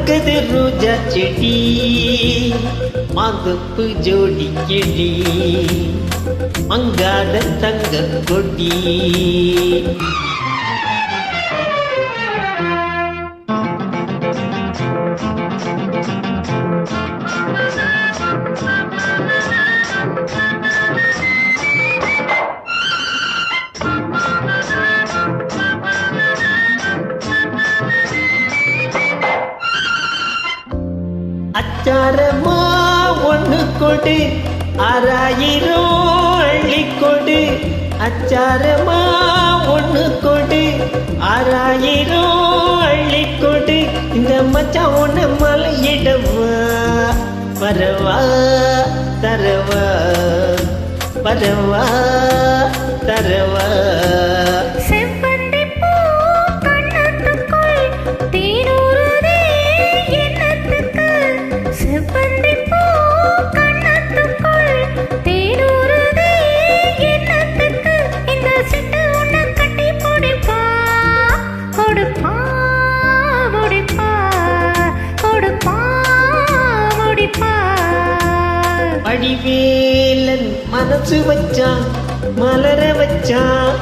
மணக்குது ரோஜா செடி மாந்தப்பு ஜோடி கிளி மங்காத தங்க கொடி. அச்சாரமா ஒண்ணு கொடு 6000 அள்ளி கொடு. அச்சாரமா ஒண்ணு கொடு 6000 அள்ளி கொடு. இந்த மச்சான் ஒண்ணு மலையிடவா வரவா தரவா வரவா தரவா. வடிவேலன் மனசு வச்சான் மலர வச்சான்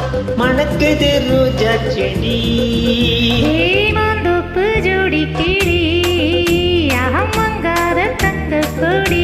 மணக்குது ரோஜா செடி மாந்தோப்பு ஜோடி கிளி அகமங்காத தங்க கொடி.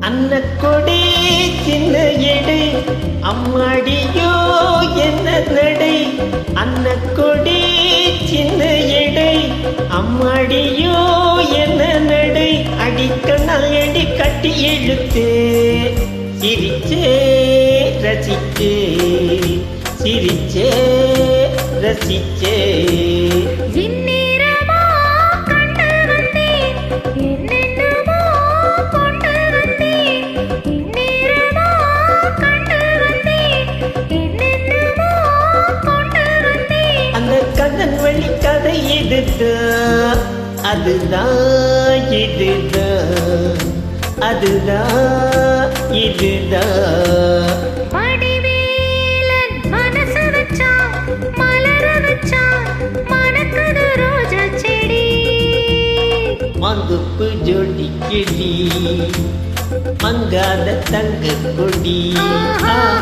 அன்னக்கொடி சின்ன எடு அம்மாடியோ என்ன நடை. அன்னக்கொடி சின்ன எடை அம்மாடியோ என்ன நடை. அடிக்கண்ணால் எடி கட்டி இழுத்து சிரிச்சே ரசிச்சே சிரிச்சே ரசிச்சே. கதன் வழி கதை இதுதான் அதுதான் இதுதான் அதுதான் இதுதான். வடிவேலன் மனசு வச்சான் மலர வச்சான் மணக்குது ரோஜா செடி மாந்தப்பு ஜோடி கிளி மங்காத தங்க கொடி.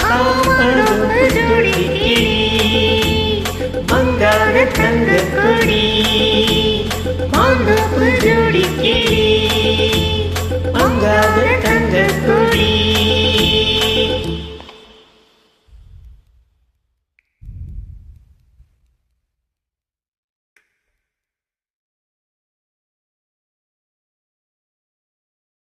மாந்தப்பு ஜோடி கிளி மங்காத தங்க கொடி. மாந்தப்பு ஜோடி கிளி மங்காத தங்க கொடி.